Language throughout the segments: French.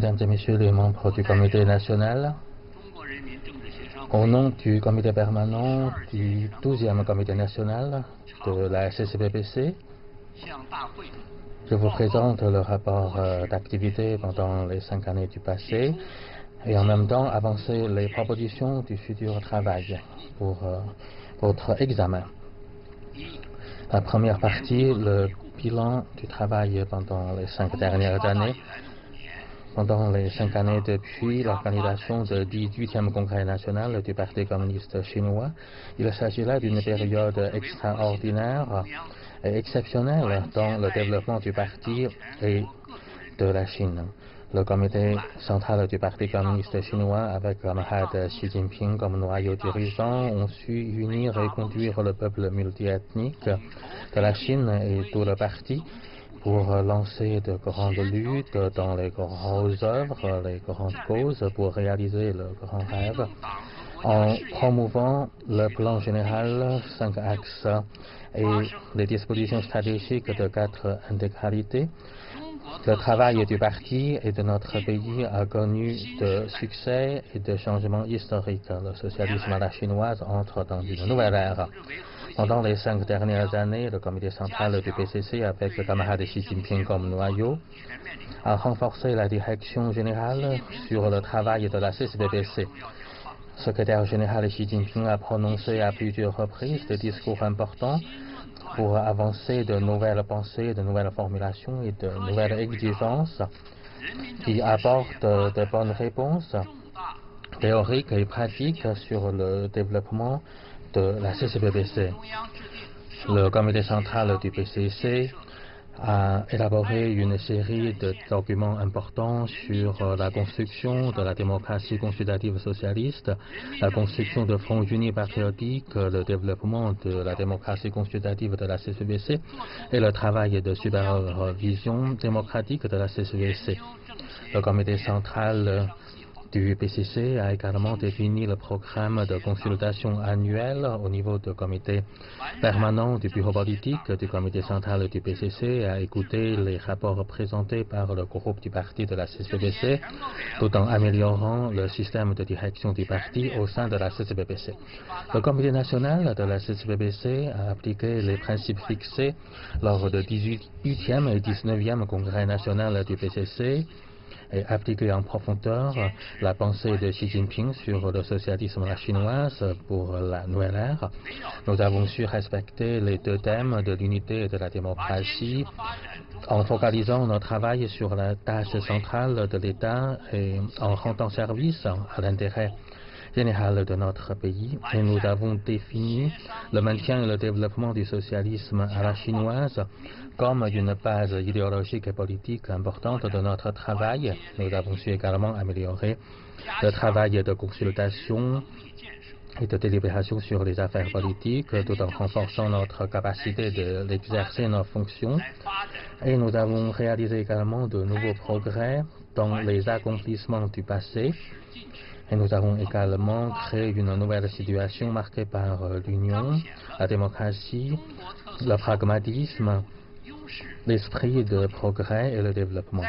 Mesdames et Messieurs les membres du Comité national, au nom du Comité permanent du 12e Comité national de la CCPPC, je vous présente le rapport d'activité pendant les 5 années du passé et en même temps avancer les propositions du futur travail pour votre examen. La première partie, le bilan du travail pendant les 5 dernières années. Pendant les 5 années depuis l'organisation du 18e Congrès national du Parti communiste chinois, il s'agit là d'une période extraordinaire et exceptionnelle dans le développement du parti et de la Chine. Le comité central du Parti communiste chinois, avec le camarade Xi Jinping comme noyau dirigeant, ont su unir et conduire le peuple multiethnique de la Chine et tout le parti pour lancer de grandes luttes dans les grandes œuvres, les grandes causes, pour réaliser le grand rêve, en promouvant le plan général 5 axes et les dispositions stratégiques de 4 intégralités. Le travail du parti et de notre pays a connu de succès et de changements historiques. Le socialisme à la chinoise entre dans une nouvelle ère. Pendant les 5 dernières années, le comité central du PCC, avec le camarade Xi Jinping comme noyau, a renforcé la direction générale sur le travail de la CCPPC. Le secrétaire général Xi Jinping a prononcé à plusieurs reprises des discours importants pour avancer de nouvelles pensées, de nouvelles formulations et de nouvelles exigences qui apportent de bonnes réponses théoriques et pratiques sur le développement de la CCPPC. Le comité central du PCC a élaboré une série de documents importants sur la construction de la démocratie consultative socialiste, la construction de fronts unis patriotiques, le développement de la démocratie consultative de la CCPC et le travail de supervision démocratique de la CCPC. Le comité central du PCC a également défini le programme de consultation annuelle au niveau du comité permanent du bureau politique du comité central du PCC et a écouté les rapports présentés par le groupe du parti de la CCPPC tout en améliorant le système de direction du parti au sein de la CCPPC. Le comité national de la CCPPC a appliqué les principes fixés lors du 18e et 19e congrès national du PCC et appliquer en profondeur la pensée de Xi Jinping sur le socialisme à la chinoise pour la nouvelle ère. Nous avons su respecter les 2 thèmes de l'unité et de la démocratie en focalisant notre travail sur la tâche centrale de l'État et en rendant service à l'intérêt général de notre pays, et nous avons défini le maintien et le développement du socialisme à la chinoise comme une base idéologique et politique importante de notre travail. Nous avons su également améliorer le travail de consultation et de délibération sur les affaires politiques tout en renforçant notre capacité d'exercer nos fonctions. Et nous avons réalisé également de nouveaux progrès dans les accomplissements du passé. Et nous avons également créé une nouvelle situation marquée par l'union, la démocratie, le pragmatisme, l'esprit de progrès et le développement.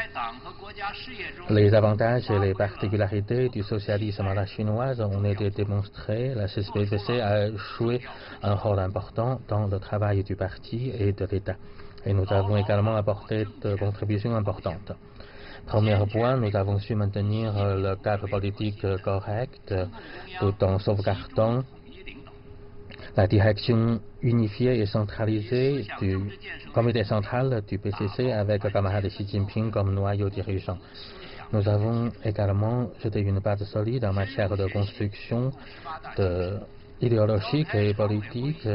Les avantages et les particularités du socialisme à la chinoise ont été démontrés. La CCPPC a joué un rôle important dans le travail du parti et de l'État. Et nous avons également apporté de contributions importantes. Premier point, nous avons su maintenir le cadre politique correct tout en sauvegardant la direction unifiée et centralisée du comité central du PCC avec le camarade Xi Jinping comme noyau dirigeant. Nous avons également jeté une base solide en matière de construction idéologique et politique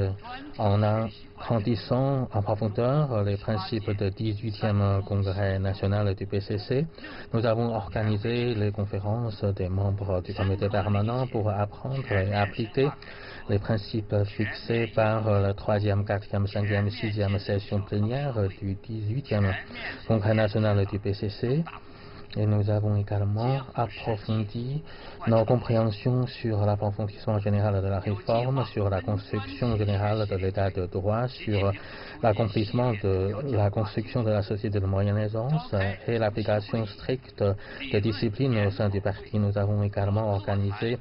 en agrandissant en profondeur les principes du 18e congrès national du PCC. Nous avons organisé les conférences des membres du comité permanent pour apprendre et appliquer les principes fixés par la 3e, 4e, 5e, 6e session plénière du 18e congrès national du PCC. Et nous avons également approfondi nos compréhensions sur l'approfondissement général de la réforme, sur la construction générale de l'état de droit, sur l'accomplissement de la construction de la société de moyenne aisance et l'application stricte des disciplines au sein du parti. Nous avons également organisé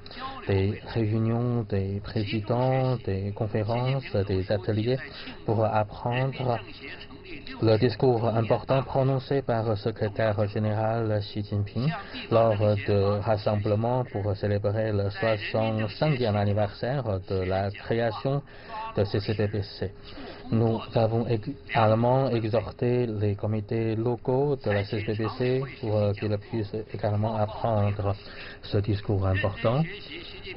des réunions des présidents, des conférences, des ateliers pour apprendre le discours important prononcé par le secrétaire général Xi Jinping lors de rassemblements pour célébrer le 65e anniversaire de la création de CCPPC. Nous avons également exhorté les comités locaux de la CCPPC pour qu'ils puissent également apprendre ce discours important.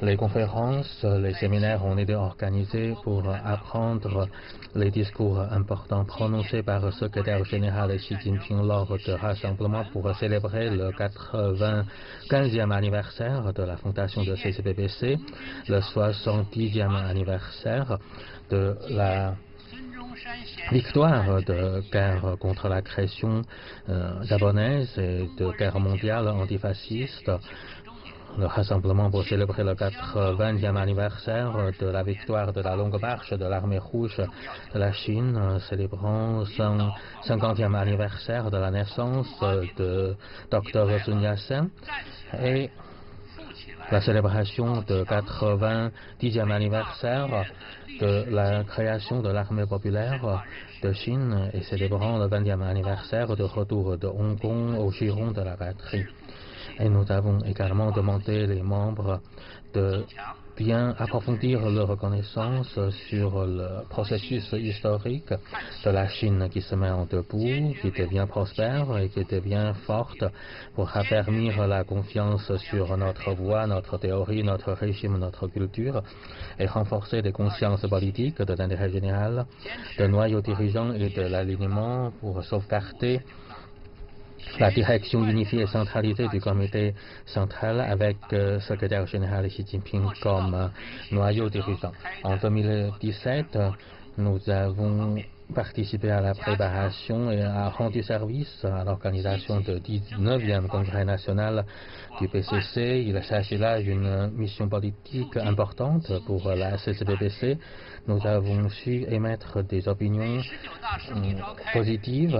Les conférences, les séminaires ont été organisés pour apprendre les discours importants prononcés par le secrétaire général Xi Jinping lors de rassemblements pour célébrer le 95e anniversaire de la fondation de CCPPC, le 70e anniversaire de la victoire de guerre contre la création japonaise et de guerre mondiale antifasciste. Le rassemblement pour célébrer le 80e anniversaire de la victoire de la longue marche de l'armée rouge de la Chine, célébrant son 50e anniversaire de la naissance de Dr Sun Yat-sen et la célébration de 90e anniversaire de la création de l'armée populaire de Chine et célébrant le 20e anniversaire de retour de Hong Kong au giron de la patrie. Et nous avons également demandé les membres de bien approfondir leur connaissance sur le processus historique de la Chine qui se met en debout, qui devient prospère et qui devient forte pour affermir la confiance sur notre voie, notre théorie, notre régime, notre culture et renforcer les consciences politiques de l'intérêt général, de noyaux dirigeants et de l'alignement pour sauvegarder la direction unifiée et centralisée du comité central avec secrétaire général Xi Jinping comme noyau dirigeant. En 2017, nous avons participé à la préparation et a rendu service à l'organisation du 19e congrès national du PCC. Il s'agit là d'une mission politique importante pour la CCPPC. Nous avons su émettre des opinions positives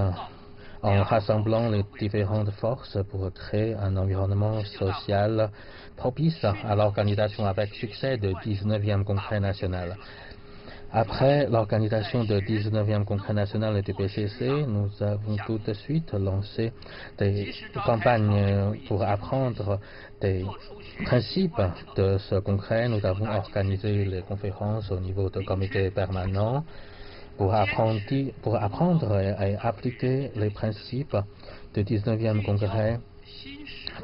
en rassemblant les différentes forces pour créer un environnement social propice à l'organisation avec succès du 19e congrès national. Après l'organisation du 19e congrès national du PCC, nous avons tout de suite lancé des campagnes pour apprendre des principes de ce congrès. Nous avons organisé les conférences au niveau du comité permanent pour apprendre et appliquer les principes du 19e congrès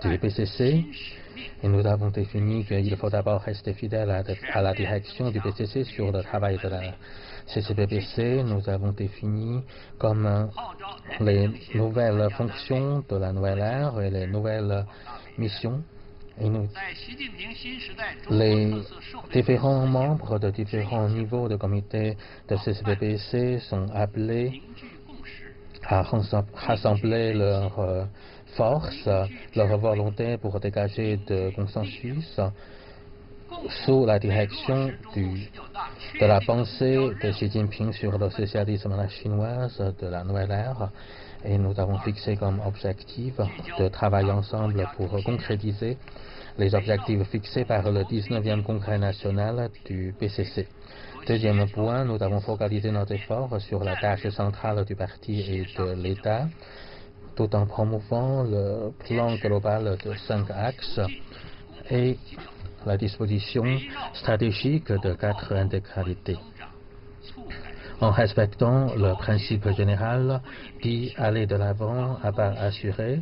du PCC. Et nous avons défini qu'il faut d'abord rester fidèle à la direction du PCC sur le travail de la CCPPC. Nous avons défini comme les nouvelles fonctions de la nouvelle ère et les nouvelles missions. Et les différents membres de différents niveaux de comité de CCPPC sont appelés à rassembler leurs forces, leur volonté pour dégager de consensus sous la direction de la pensée de Xi Jinping sur le socialisme à la chinoise de la nouvelle ère. Et nous avons fixé comme objectif de travailler ensemble pour concrétiser les objectifs fixés par le 19e congrès national du PCC. Deuxième point, nous avons focalisé notre effort sur la tâche centrale du parti et de l'État, tout en promouvant le plan global de 5 axes et la disposition stratégique de 4 intégralités. En respectant le principe général dit aller de l'avant à pas assuré,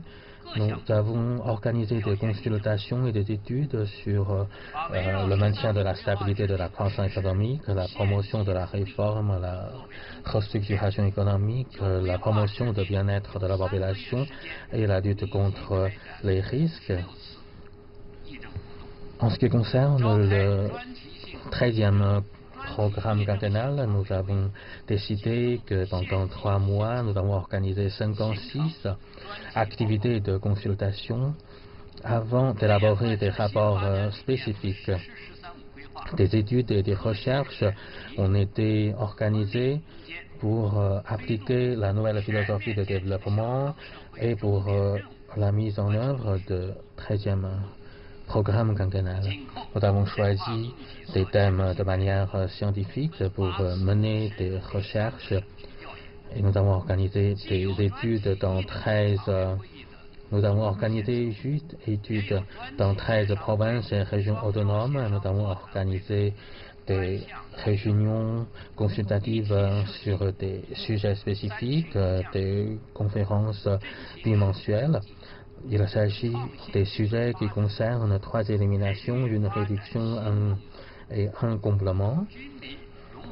nous avons organisé des consultations et des études sur le maintien de la stabilité de la croissance économique, la promotion de la réforme, la restructuration économique, la promotion du bien-être de la population et la lutte contre les risques. En ce qui concerne le 13e programme quinquennal, nous avons décidé que pendant 3 mois, nous avons organisé 56 activités de consultation avant d'élaborer des rapports spécifiques. Des études et des recherches ont été organisées pour appliquer la nouvelle philosophie de développement et pour la mise en œuvre du 13e programme quinquennal. Nous avons choisi des thèmes de manière scientifique pour mener des recherches et nous avons organisé des études dans 13 Nous avons organisé 8 études dans 13 provinces et régions autonomes. Nous avons organisé des réunions consultatives sur des sujets spécifiques, des conférences bimensuelles. Il s'agit des sujets qui concernent 3 éliminations, une réduction et un complément,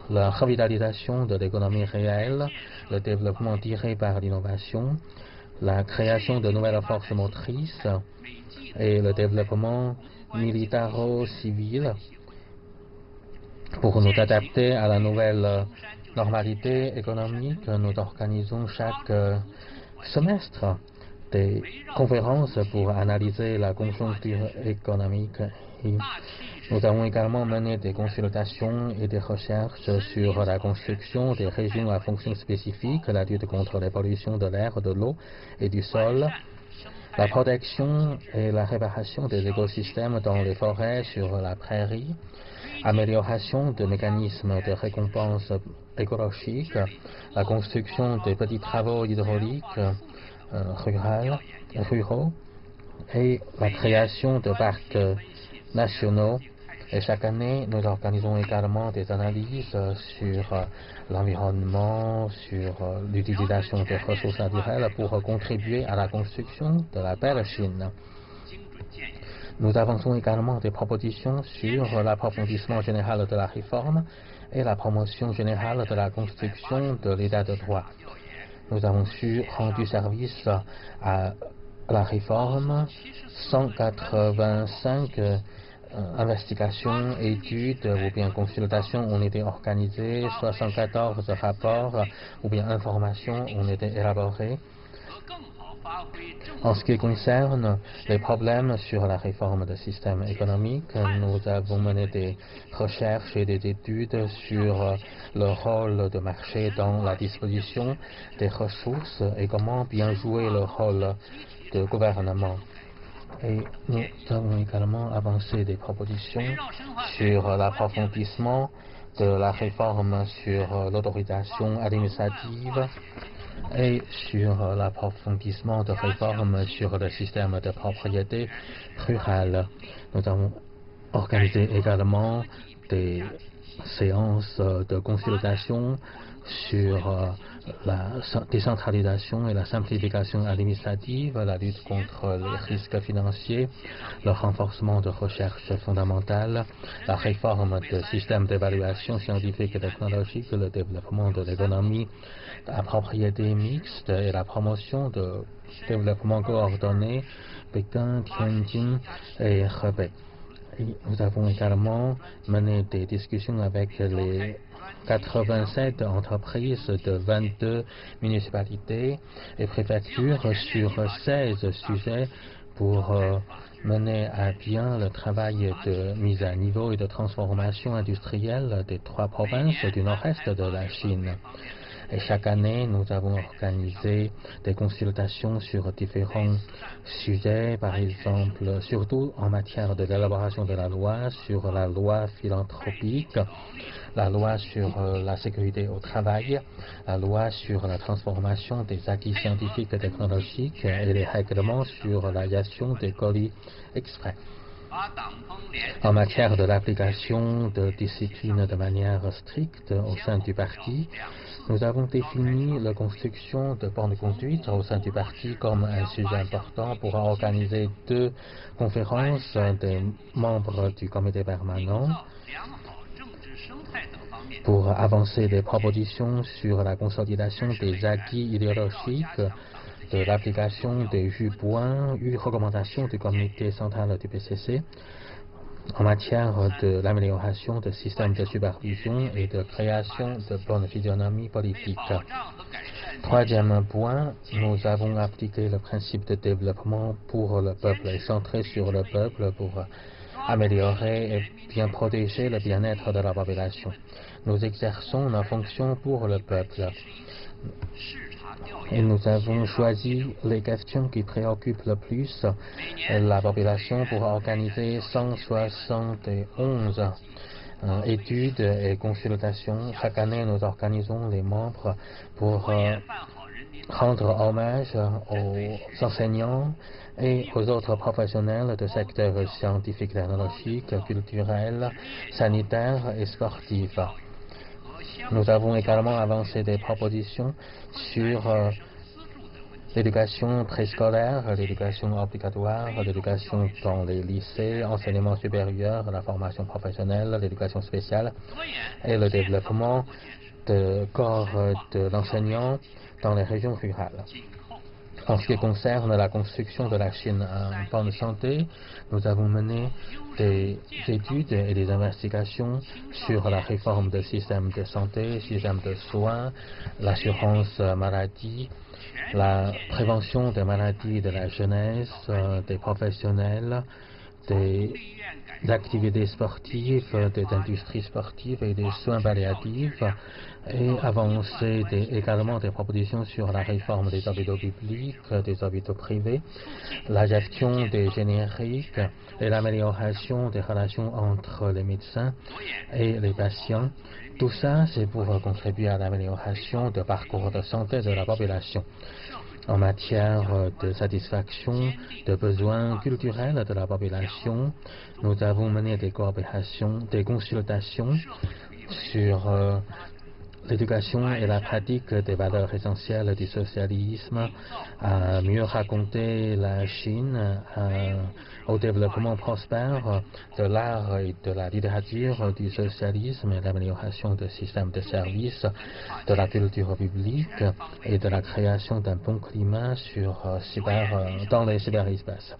la revitalisation de l'économie réelle, le développement tiré par l'innovation, la création de nouvelles forces motrices et le développement militaro-civil pour nous adapter à la nouvelle normalité économique. Nous organisons chaque semestre des conférences pour analyser la conjoncture économique. Et nous avons également mené des consultations et des recherches sur la construction des régions à fonction spécifique, la lutte contre les pollutions de l'air, de l'eau et du sol, la protection et la réparation des écosystèmes dans les forêts, sur la prairie, amélioration de mécanismes de récompense écologique, la construction des petits travaux hydrauliques ruraux et la création de parcs nationaux. Et chaque année, nous organisons également des analyses sur l'environnement, sur l'utilisation des ressources naturelles pour contribuer à la construction de la belle Chine. Nous avançons également des propositions sur l'approfondissement général de la réforme et la promotion générale de la construction de l'état de droit. Nous avons rendu service à la réforme. 185 investigations, études ou bien consultations ont été organisées, 74 rapports ou bien informations ont été élaborés. En ce qui concerne les problèmes sur la réforme du système économique, nous avons mené des recherches et des études sur le rôle du marché dans la disposition des ressources et comment bien jouer le rôle du gouvernement. Et nous avons également avancé des propositions sur l'approfondissement de la réforme sur l'autorisation administrative et sur l'approfondissement de réformes sur le système de propriété rurale. Nous avons organisé également des séances de consultation sur la décentralisation et la simplification administrative, la lutte contre les risques financiers, le renforcement de recherche fondamentale, la réforme du système d'évaluation scientifique et technologique, le développement de l'économie à propriété mixte et la promotion de développement coordonné Pékin, Tianjin et Hebei. Nous avons également mené des discussions avec les 87 entreprises de 22 municipalités et préfectures sur 16 sujets pour mener à bien le travail de mise à niveau et de transformation industrielle des 3 provinces du nord-est de la Chine. Et chaque année, nous avons organisé des consultations sur différents sujets, par exemple, surtout en matière de l'élaboration de la loi, sur la loi philanthropique, la loi sur la sécurité au travail, la loi sur la transformation des acquis scientifiques et technologiques et les règlements sur l'aviation des colis exprès. En matière de l'application de discipline de manière stricte au sein du parti, nous avons défini la construction de bornes de conduite au sein du parti comme un sujet important pour organiser 2 conférences des membres du comité permanent pour avancer des propositions sur la consolidation des acquis idéologiques de l'application des 8 points, 8 recommandations du comité central du PCC en matière de l'amélioration des systèmes de supervision et de création de bonnes physionomies politiques. Troisième point, nous avons appliqué le principe de développement pour le peuple et centré sur le peuple pour améliorer et bien protéger le bien-être de la population. Nous exerçons nos fonctions pour le peuple. Et nous avons choisi les questions qui préoccupent le plus la population pour organiser 171 études et consultations. Chaque année, nous organisons les membres pour rendre hommage aux enseignants et aux autres professionnels de secteurs scientifiques, technologiques, culturels, sanitaires et sportifs. Nous avons également avancé des propositions sur l'éducation préscolaire, l'éducation obligatoire, l'éducation dans les lycées, enseignement supérieur, la formation professionnelle, l'éducation spéciale et le développement de corps de l'enseignant dans les régions rurales. En ce qui concerne la construction de la Chine en bonne santé, nous avons mené des études et des investigations sur la réforme des systèmes de santé, systèmes de soins, l'assurance maladie, la prévention des maladies de la jeunesse, des professionnels, des activités sportives, des industries sportives et des soins palliatifs, et avancer également des propositions sur la réforme des hôpitaux publics, des hôpitaux privés, la gestion des génériques et l'amélioration des relations entre les médecins et les patients. Tout ça, c'est pour contribuer à l'amélioration du parcours de santé de la population. En matière de satisfaction des besoins culturels de la population, nous avons mené des coopérations, des consultations sur l'éducation et la pratique des valeurs essentielles du socialisme, à mieux raconter la Chine, au développement prospère de l'art et de la littérature du socialisme et l'amélioration des systèmes de services, de la culture publique et de la création d'un bon climat dans les cyberespaces.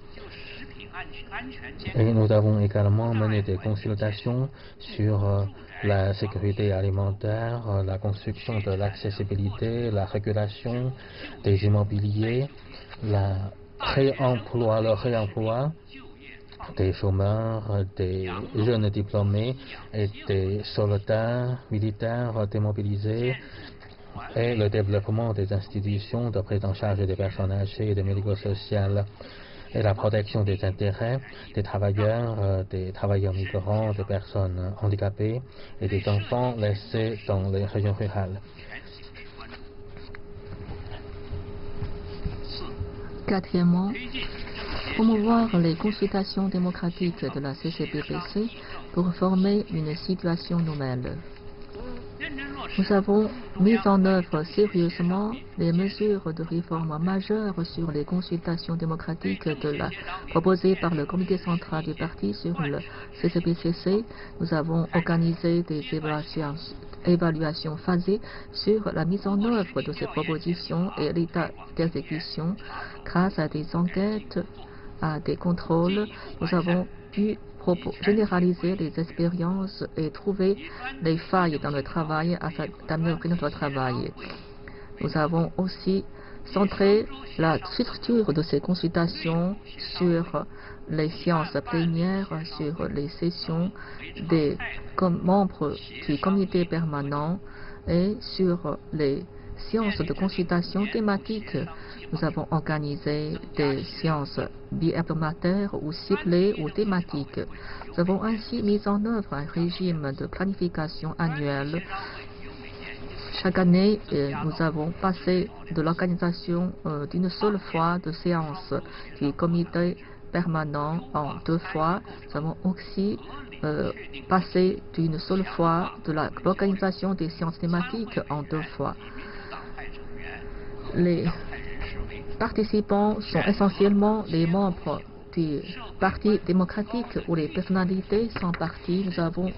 Et nous avons également mené des consultations sur la sécurité alimentaire, la construction de l'accessibilité, la régulation des immobiliers, le réemploi des chômeurs, des jeunes diplômés et des soldats militaires démobilisés, et le développement des institutions de prise en charge des personnes âgées et des médico-sociales, et la protection des intérêts des travailleurs migrants, des personnes handicapées et des enfants laissés dans les régions rurales. Quatrièmement, promouvoir les consultations démocratiques de la CCBPC pour former une situation nouvelle. Nous avons mis en œuvre sérieusement les mesures de réforme majeures sur les consultations démocratiques proposées par le comité central du parti sur le CCBCC. Nous avons organisé des évaluations phasées sur la mise en œuvre de ces propositions et l'état d'exécution. Grâce à des enquêtes, à des contrôles, nous avons pu généraliser les expériences et trouver les failles dans le travail afin d'améliorer notre travail. Nous avons aussi centré la structure de ces consultations sur les séances plénières, sur les sessions des membres du comité permanent et sur les séances de consultation thématiques. Nous avons organisé des séances bi-hebdomadaires ou ciblées ou thématiques. Nous avons ainsi mis en œuvre un régime de planification annuelle. Chaque année, nous avons passé de l'organisation d'une seule fois de séance du comité permanent en 2 fois. Nous avons aussi passé d'une seule fois de l'organisation des séances thématiques en 2 fois. Les participants sont essentiellement les membres du Parti démocratique ou les personnalités sans parti. Nous avons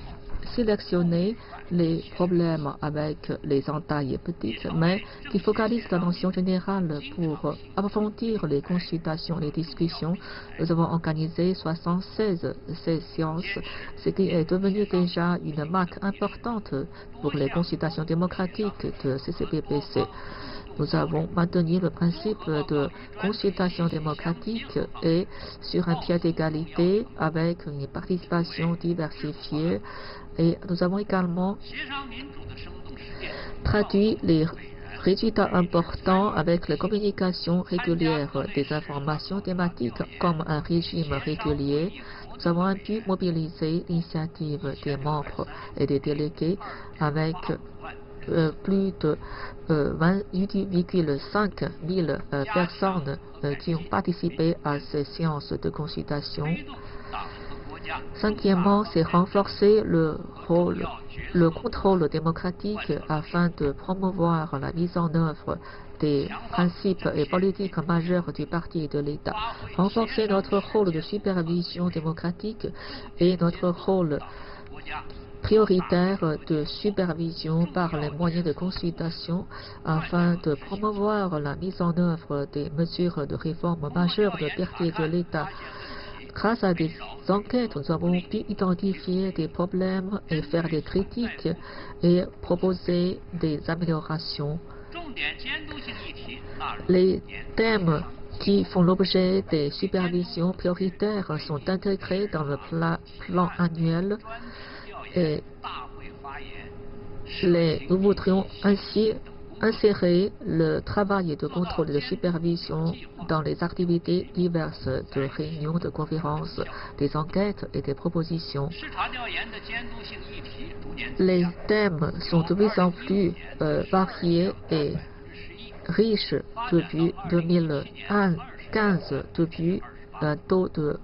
sélectionner les problèmes avec les entailles petites, mais qui focalisent l'attention générale pour approfondir les consultations, les discussions. Nous avons organisé 76 séances, ce qui est devenu déjà une marque importante pour les consultations démocratiques de CCPPC. Nous avons maintenu le principe de consultation démocratique et sur un pied d'égalité avec une participation diversifiée. Et nous avons également traduit les résultats importants avec la communication régulière des informations thématiques comme un régime régulier. Nous avons pu mobiliser l'initiative des membres et des délégués avec plus de 28,5 000 personnes qui ont participé à ces séances de consultation. Cinquièmement, c'est renforcer le contrôle démocratique afin de promouvoir la mise en œuvre des principes et politiques majeurs du parti et de l'État. Renforcer notre rôle de supervision démocratique et notre rôle prioritaire de supervision par les moyens de consultation afin de promouvoir la mise en œuvre des mesures de réforme majeures de parti et de l'État. Grâce à des enquêtes, nous avons pu identifier des problèmes et faire des critiques et proposer des améliorations. Les thèmes qui font l'objet des supervisions prioritaires sont intégrés dans le plan annuel et nous voudrions ainsi insérer le travail de contrôle et de supervision dans les activités diverses de réunions, de conférences, des enquêtes et des propositions. Les thèmes sont de plus en plus variés et riches depuis 2015, depuis un taux de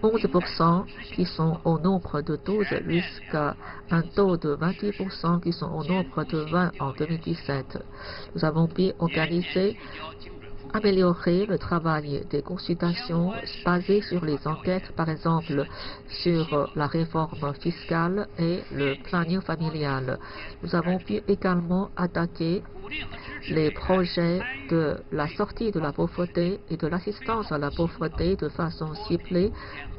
11% qui sont au nombre de 12 jusqu'à un taux de 28% qui sont au nombre de 20 en 2017. Nous avons pu améliorer le travail des consultations basées sur les enquêtes, par exemple sur la réforme fiscale et le planning familial. Nous avons pu également attaquer les projets de la sortie de la pauvreté et de l'assistance à la pauvreté de façon ciblée.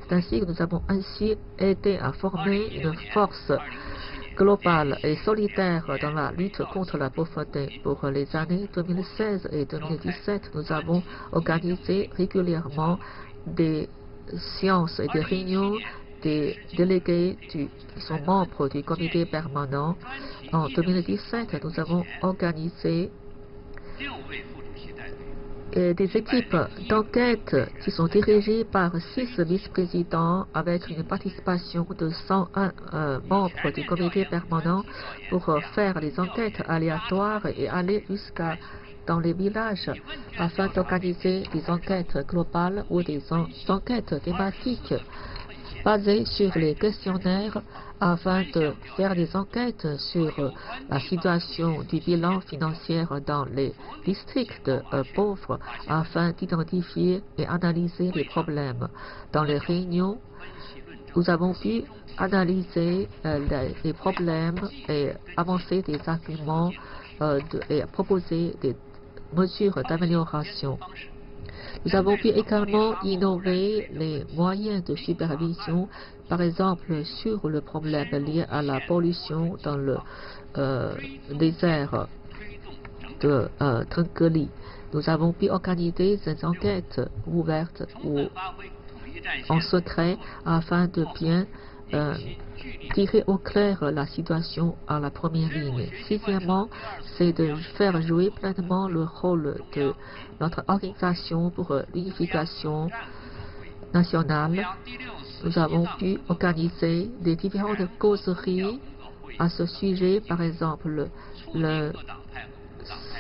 C'est ainsi que nous avons ainsi aidé à former une force globale et solidaire dans la lutte contre la pauvreté. Pour les années 2016 et 2017, nous avons organisé régulièrement des séances et des réunions des délégués qui sont membres du comité permanent. En 2017, nous avons organisé des équipes d'enquête qui sont dirigées par 6 vice-présidents avec une participation de 101 membres du comité permanent pour faire des enquêtes aléatoires et aller jusqu'à dans les villages afin d'organiser des enquêtes globales ou des enquêtes thématiques basées sur les questionnaires afin de faire des enquêtes sur la situation du bilan financier dans les districts pauvres afin d'identifier et analyser les problèmes. Dans les réunions, nous avons pu analyser les problèmes et avancer des arguments et proposer des mesures d'amélioration. Nous avons pu également innover les moyens de supervision, par exemple sur le problème lié à la pollution dans le désert de Trungeli. Nous avons pu organiser des enquêtes ouvertes ou en secret afin de bien tirer au clair la situation à la première ligne. Sixièmement, c'est de faire jouer pleinement le rôle de notre organisation pour l'unification nationale. Nous avons pu organiser des différentes causeries à ce sujet, par exemple le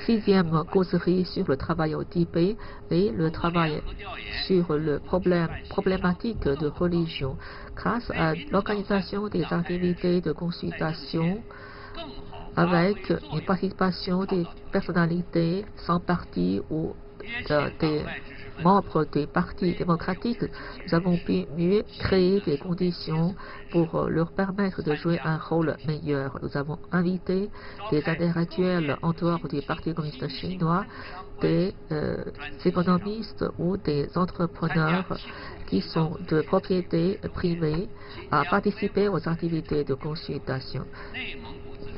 6e causerie sur le travail au Tibet et le travail sur le problématique de religion. Grâce à l'organisation des activités de consultation avec une participation des personnalités sans parti ou des membres des partis démocratiques, nous avons pu mieux créer des conditions pour leur permettre de jouer un rôle meilleur. Nous avons invité des intellectuels en dehors du Parti communiste chinois, des économistes ou des entrepreneurs qui sont de propriété privée à participer aux activités de consultation.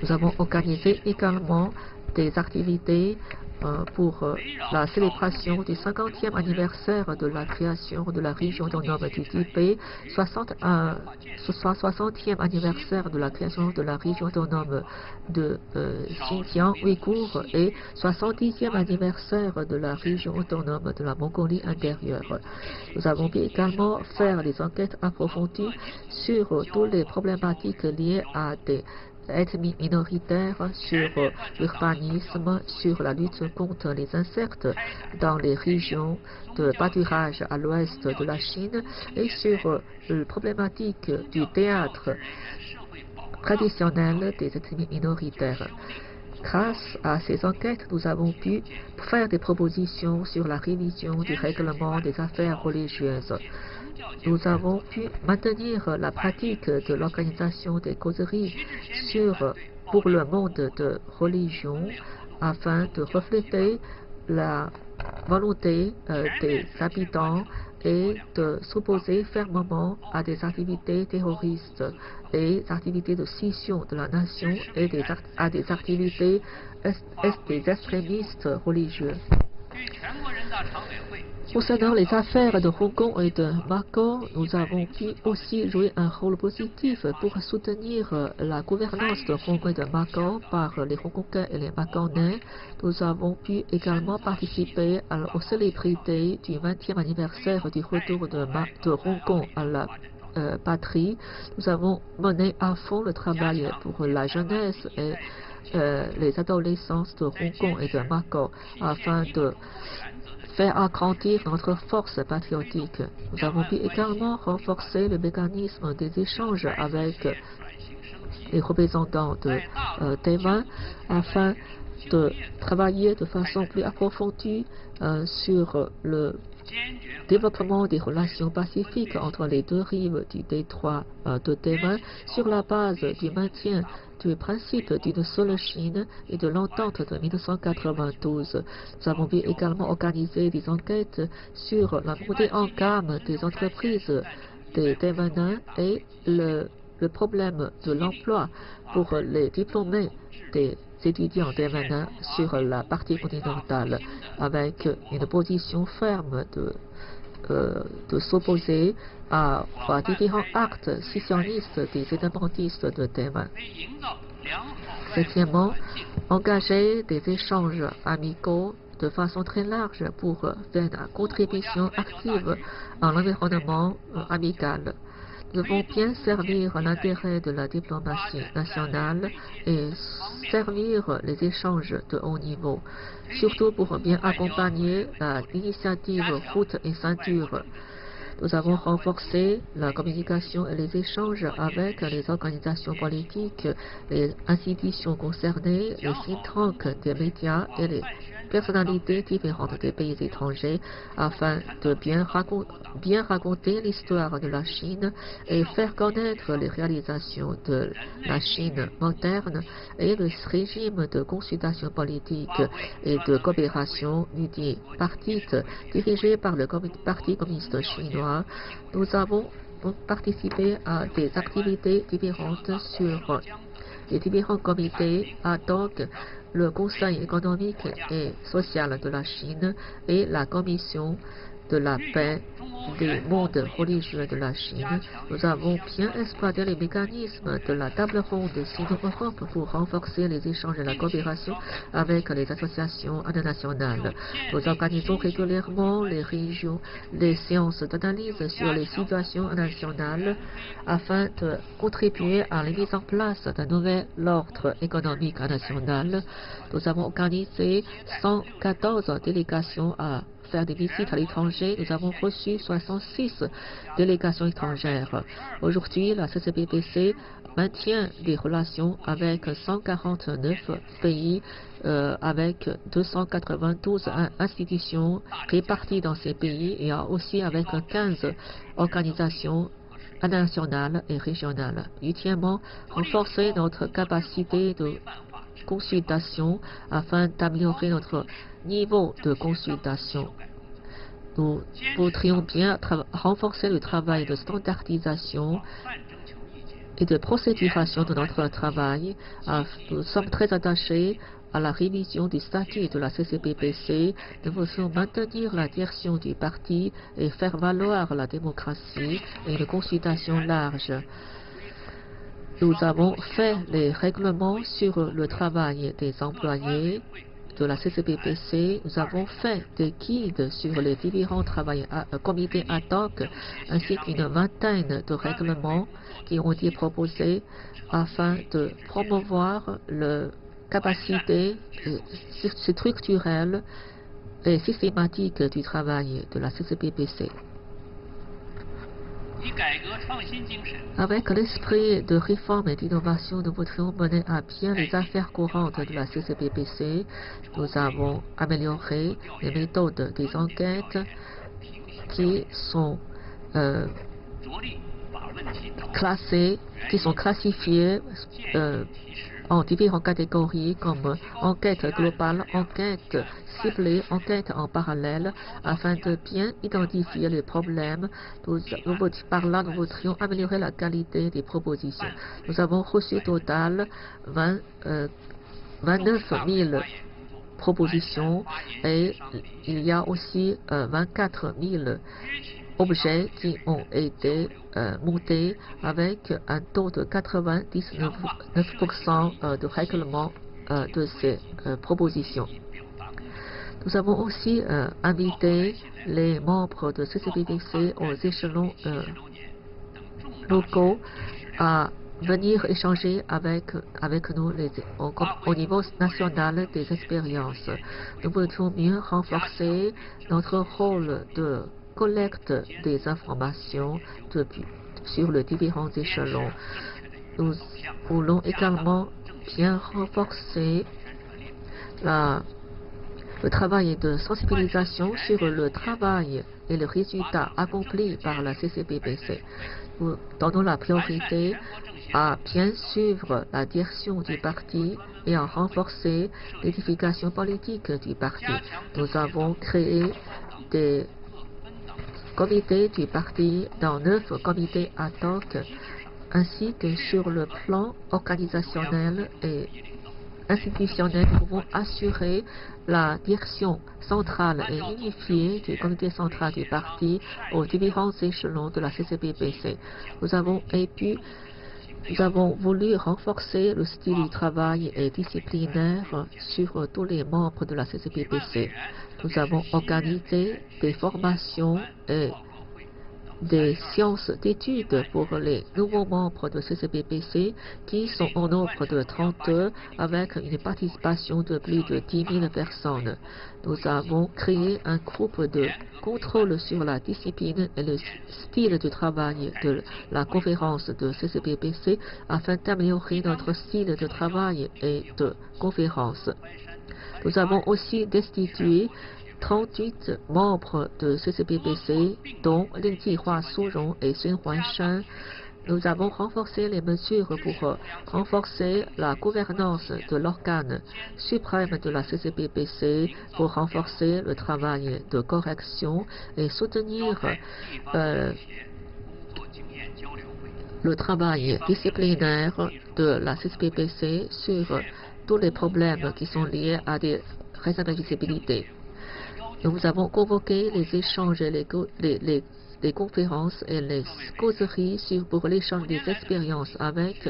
Nous avons organisé également des activités pour la célébration du 50e anniversaire de la création de la région autonome du Tibet, 60e anniversaire de la création de la région autonome de Xinjiang ouïghour et 70e anniversaire de la région autonome de la Mongolie intérieure. Nous avons pu également faire des enquêtes approfondies sur toutes les problématiques liées à des ethnies minoritaires, sur l'urbanisme, sur la lutte contre les insectes dans les régions de pâturage à l'ouest de la Chine et sur la problématique du théâtre traditionnel des ethnies minoritaires. Grâce à ces enquêtes, nous avons pu faire des propositions sur la révision du règlement des affaires religieuses. Nous avons pu maintenir la pratique de l'organisation des causeries pour le monde de religion afin de refléter la volonté des habitants et de s'opposer fermement à des activités terroristes et des activités de scission de la nation et à des activités des extrémistes religieux. Concernant les affaires de Hong Kong et de Macao, nous avons pu aussi jouer un rôle positif pour soutenir la gouvernance de Hong Kong et de Macao par les Hongkongais et les Macaonais. Nous avons pu également participer aux célébrités du 20e anniversaire du retour de Hong Kong à la patrie. Nous avons mené à fond le travail pour la jeunesse et les adolescents de Hong Kong et de Macao afin de faire agrandir notre force patriotique. Nous avons pu également renforcer le mécanisme des échanges avec les représentants de Taïwan afin de travailler de façon plus approfondie sur le développement des relations pacifiques entre les deux rives du détroit de Taïwan sur la base du maintien du principe d'une seule Chine et de l'entente de 1992. Nous avons pu également organiser des enquêtes sur la montée en gamme des entreprises des Taïwanais et le problème de l'emploi pour les diplômés des étudiants taïwanais sur la partie continentale, avec une position ferme de s'opposer à différents actes scissionnistes des indépendantistes de Taïwan. Septièmement, engager des échanges amicaux de façon très large pour faire une contribution active à l'environnement amical. Nous devons bien servir l'intérêt de la diplomatie nationale et servir les échanges de haut niveau, surtout pour bien accompagner l'initiative Route et Ceinture. Nous avons renforcé la communication et les échanges avec les organisations politiques, les institutions concernées, les think tanks des médias et les personnalités différentes des pays étrangers afin de bien raconter l'histoire de la Chine et faire connaître les réalisations de la Chine moderne et le régime de consultation politique et de coopération multipartite dirigé par le Parti communiste chinois. Nous avons participé à des activités différentes sur les différents comités ad hoc, le Conseil économique et social de la Chine et la Commission de la paix des mondes religieux de la Chine. Nous avons bien exploité les mécanismes de la table ronde Sino-Europe pour renforcer les échanges et la coopération avec les associations internationales. Nous organisons régulièrement les séances d'analyse sur les situations nationales afin de contribuer à la mise en place d'un nouvel ordre économique national. Nous avons organisé 114 délégations à faire des visites à l'étranger. Nous avons reçu 66 délégations étrangères. Aujourd'hui, la CCBPC maintient des relations avec 149 pays, avec 292 institutions réparties dans ces pays et aussi avec 15 organisations nationales et régionales. Huitièmement, renforcer notre capacité de consultation afin d'améliorer notre niveau de consultation. Nous voudrions bien renforcer le travail de standardisation et de procéduration de notre travail. Nous sommes très attachés à la révision du statut de la CCBPC. Nous voulons maintenir la direction du parti et faire valoir la démocratie et une consultation large. Nous avons fait les règlements sur le travail des employés de la CCBPC. Nous avons fait des guides sur les différents comités ad hoc ainsi qu'une vingtaine de règlements qui ont été proposés afin de promouvoir la capacité structurelle et systématique du travail de la CCBPC. Avec l'esprit de réforme et d'innovation, nous voudrions mener à bien les affaires courantes de la CCBPC. Nous avons amélioré les méthodes des enquêtes qui sont classifiées en différentes catégories comme enquête globale, enquête ciblée, enquête en parallèle, afin de bien identifier les problèmes. Par là, nous voudrions améliorer la qualité des propositions. Nous avons reçu au total 29 000 propositions et il y a aussi 24 000 objets qui ont été montés avec un taux de 99% de règlement de ces propositions. Nous avons aussi invité les membres de CCBPC aux échelons locaux à venir échanger avec nous au niveau national des expériences. Nous voudrions mieux renforcer notre rôle de collecte des informations sur les différents échelons. Nous voulons également bien renforcer le travail de sensibilisation sur le travail et le résultat accompli par la CCBPC. Nous donnons la priorité à bien suivre la direction du parti et à renforcer l'édification politique du parti. Nous avons créé des comités du parti dans 9 comités ad hoc, ainsi que sur le plan organisationnel et institutionnel, nous pouvons assurer la direction centrale et unifiée du comité central du parti aux différents échelons de la CCBPC. Nous avons voulu renforcer le style du travail et disciplinaire sur tous les membres de la CCBPC. Nous avons organisé des formations et des séances d'études pour les nouveaux membres de CCBPC qui sont au nombre de 32 avec une participation de plus de 10 000 personnes. Nous avons créé un groupe de contrôle sur la discipline et le style de travail de la conférence de CCBPC afin d'améliorer notre style de travail et de conférence. Nous avons aussi destitué 38 membres de CCBPC, dont Ling Jihua, Su Rong et Sun Huanshan. Nous avons renforcé les mesures pour renforcer la gouvernance de l'organe suprême de la CCBPC, pour renforcer le travail de correction et soutenir le travail disciplinaire de la CCBPC sur tous les problèmes qui sont liés à des raisons de visibilité. Nous avons convoqué les échanges, les conférences et les causeries pour l'échange des expériences avec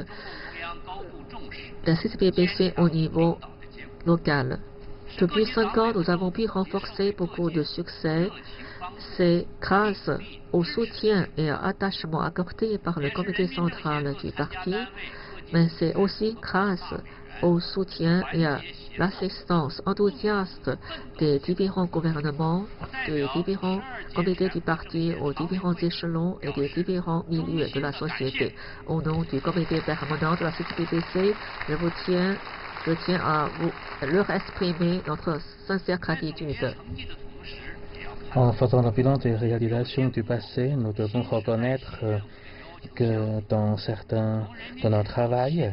la CCBPC au niveau local. Depuis 5 ans, nous avons pu renforcer beaucoup de succès. C'est grâce au soutien et à l'attachement accordé par le comité central du parti, mais c'est aussi grâce au soutien et à l'assistance enthousiaste des différents gouvernements, des différents comités du parti, aux différents échelons et des différents milieux de la société. Au nom du comité permanent de la CCPPC, je tiens à leur exprimer notre sincère gratitude. En faisant le bilan des réalisations du passé, nous devons reconnaître que dans certains de nos travail,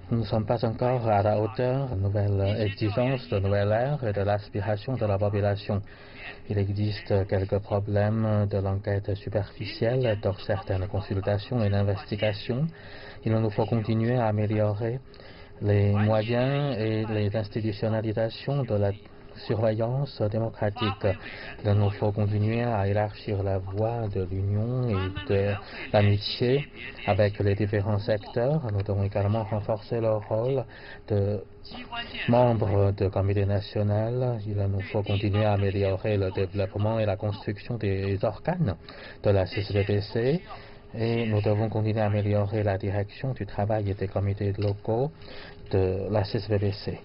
nous ne sommes pas encore à la hauteur de nouvelles exigences, de nouvelles ères et de l'aspiration de la population. Il existe quelques problèmes de l'enquête superficielle dans certaines consultations et d'investigations. Il nous faut continuer à améliorer les moyens et les institutionnalisations de la surveillance démocratique. Il nous faut continuer à élargir la voie de l'union et de l'amitié avec les différents secteurs. Nous devons également renforcer le rôle de membres du comité national. Il nous faut continuer à améliorer le développement et la construction des organes de la CCPPC. Et nous devons continuer à améliorer la direction du travail des comités locaux de la CCPPC.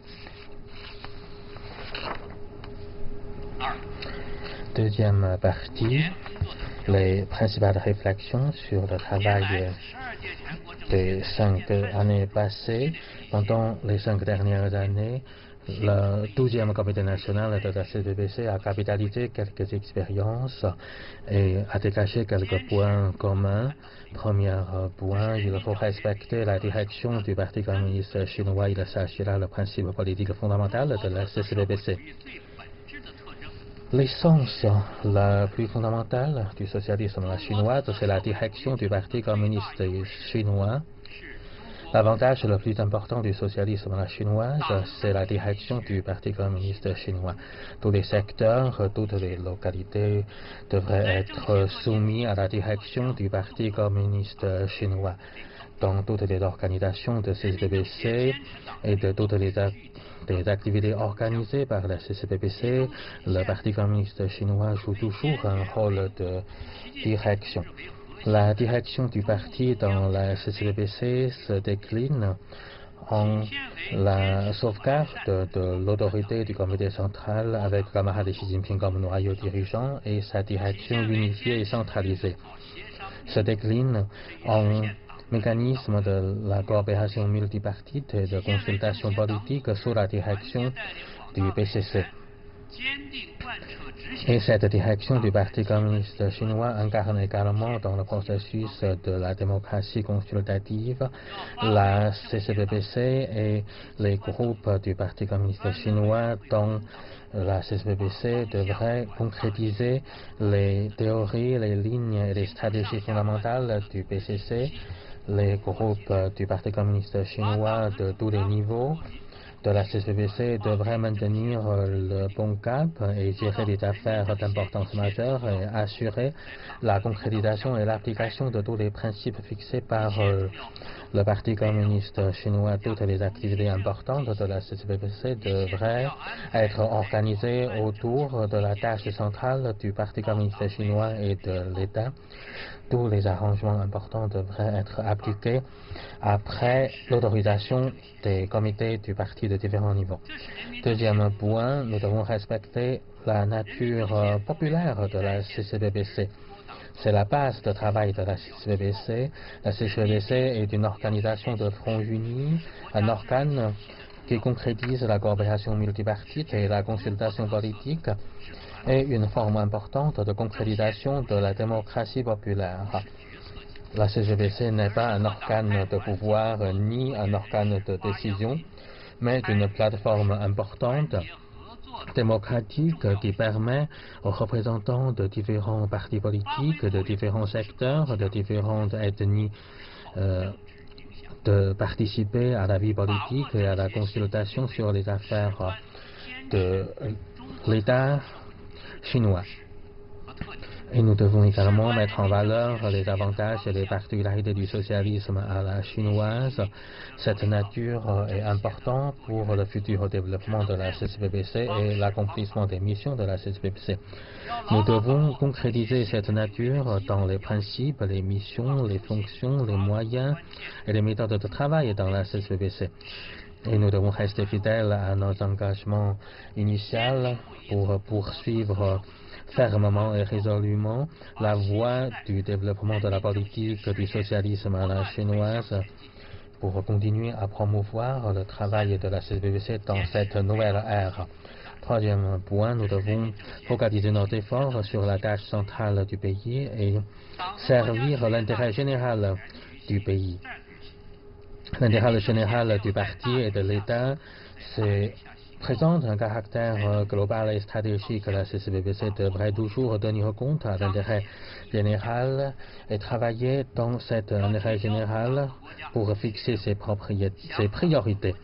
Deuxième partie, les principales réflexions sur le travail des 5 années passées. Pendant les 5 dernières années, le 12e comité national de la CCPPC a capitalisé quelques expériences et a dégagé quelques points communs. Premier point, il faut respecter la direction du Parti communiste chinois. Il s'agit là le principe politique fondamental de la CCPPC. L'essence la plus fondamentale du socialisme chinois, c'est la direction du Parti communiste chinois. L'avantage le plus important du socialisme chinois, c'est la direction du Parti communiste chinois. Tous les secteurs, toutes les localités devraient être soumis à la direction du Parti communiste chinois. Dans toutes les organisations de CCPPC et de toutes les activités organisées par la CCPPC, le Parti communiste chinois joue toujours un rôle de direction. La direction du parti dans la CCPPC se décline en la sauvegarde de l'autorité du comité central avec le camarade Xi Jinping comme noyau dirigeant et sa direction unifiée et centralisée. Se décline en mécanisme de la coopération multipartite et de consultation politique sous la direction du PCC. Et cette direction du Parti communiste chinois incarne également dans le processus de la démocratie consultative la CCPPC et les groupes du Parti communiste chinois dont la CCPPC devrait concrétiser les théories, les lignes et les stratégies fondamentales du PCC. Les groupes du Parti communiste chinois de tous les niveaux de la CCPPC devrait maintenir le bon cap et gérer des affaires d'importance majeure et assurer la concrétisation et l'application de tous les principes fixés par le Parti communiste chinois. Toutes les activités importantes de la CCPPC devraient être organisées autour de la tâche centrale du Parti communiste chinois et de l'État. Tous les arrangements importants devraient être appliqués après l'autorisation des comités du parti de différents niveaux. Deuxième point, nous devons respecter la nature populaire de la CCPPC. C'est la base de travail de la CCPPC. La CCPPC est une organisation de front uni, un organe qui concrétise la coopération multipartite et la consultation politique est une forme importante de concrétisation de la démocratie populaire. La CCPPC n'est pas un organe de pouvoir ni un organe de décision, mais une plateforme importante, démocratique, qui permet aux représentants de différents partis politiques, de différents secteurs, de différentes ethnies de participer à la vie politique et à la consultation sur les affaires de l'État chinois. Et nous devons également mettre en valeur les avantages et les particularités du socialisme à la chinoise. Cette nature est importante pour le futur développement de la CCPPC et l'accomplissement des missions de la CCPPC. Nous devons concrétiser cette nature dans les principes, les missions, les fonctions, les moyens et les méthodes de travail dans la CCPPC. Et nous devons rester fidèles à nos engagements initiaux pour poursuivre fermement et résolument la voie du développement de la politique du socialisme à la chinoise, pour continuer à promouvoir le travail de la CCBBC dans cette nouvelle ère. Troisième point, nous devons focaliser nos efforts sur la tâche centrale du pays et servir l'intérêt général du pays. L'intérêt général du parti et de l'État présente un caractère global et stratégique. La CCBBC devrait toujours tenir compte de l'intérêt général et travailler dans cet intérêt général pour fixer ses priorités.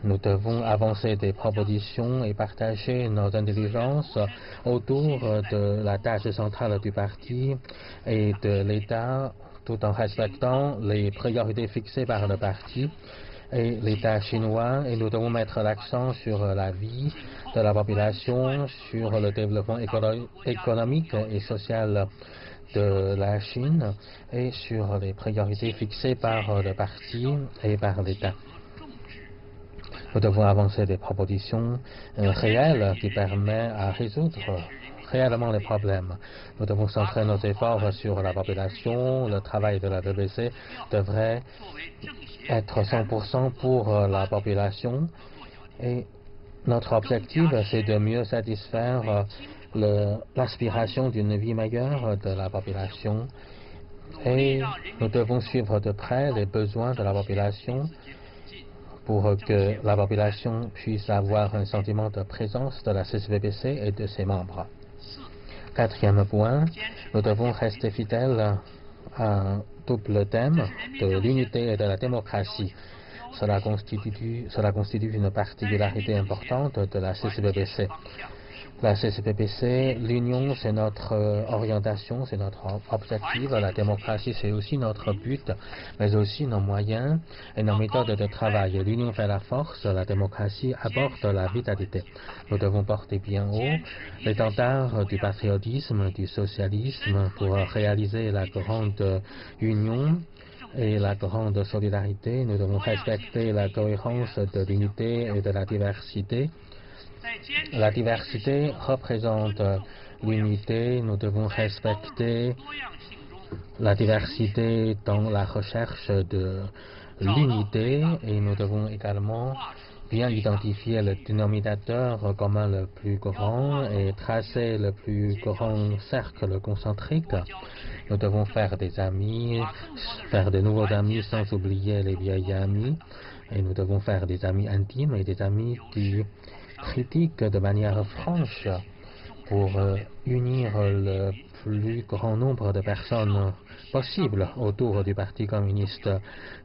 Nous devons avancer des propositions et partager nos intelligences autour de la tâche centrale du parti et de l'État, tout en respectant les priorités fixées par le parti et l'État chinois, et nous devons mettre l'accent sur la vie de la population, sur le développement économique et social de la Chine et sur les priorités fixées par le parti et par l'État. Nous devons avancer des propositions réelles qui permettent à résoudre réellement les problèmes. Nous devons centrer nos efforts sur la population. Le travail de la BBC devrait être 100% pour la population. Et notre objectif, c'est de mieux satisfaire l'aspiration d'une vie meilleure de la population. Et nous devons suivre de près les besoins de la population pour que la population puisse avoir un sentiment de présence de la CCBBC et de ses membres. Quatrième point, nous devons rester fidèles à un double thème de l'unité et de la démocratie. Cela constitue une particularité importante de la CCBBC. La CCBBC, l'union, c'est notre orientation, c'est notre objectif. La démocratie, c'est aussi notre but, mais aussi nos moyens et nos méthodes de travail. L'union fait la force, la démocratie apporte la vitalité. Nous devons porter bien haut l'étendard du patriotisme, du socialisme pour réaliser la grande union et la grande solidarité. Nous devons respecter la cohérence de l'unité et de la diversité. La diversité représente l'unité. Nous devons respecter la diversité dans la recherche de l'unité et nous devons également bien identifier le dénominateur commun le plus grand et tracer le plus grand cercle concentrique. Nous devons faire des amis, faire de nouveaux amis sans oublier les vieilles amis. Et nous devons faire des amis intimes et des amis qui critiquent de manière franche pour unir le plus grand nombre de personnes possible autour du Parti communiste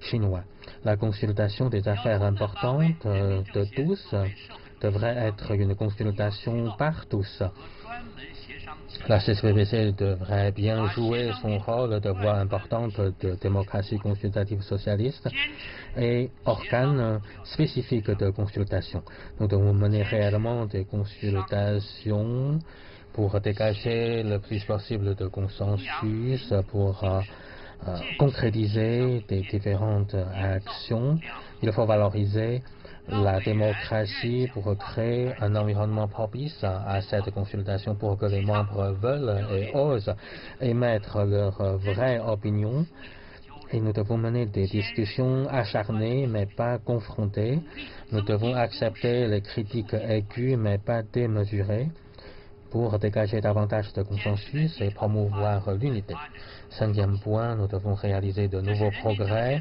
chinois. La consultation des affaires importantes de tous devrait être une consultation par tous. La CCBBC devrait bien jouer son rôle de voix importante de démocratie consultative socialiste et organe spécifique de consultation. Nous devons mener réellement des consultations pour dégager le plus possible de consensus, pour concrétiser des différentes actions. Il faut valoriser la démocratie pour créer un environnement propice à cette consultation pour que les membres veulent et osent émettre leur vraie opinion. Et nous devons mener des discussions acharnées mais pas confrontées. Nous devons accepter les critiques aiguës mais pas démesurées pour dégager davantage de consensus et promouvoir l'unité. Cinquième point, nous devons réaliser de nouveaux progrès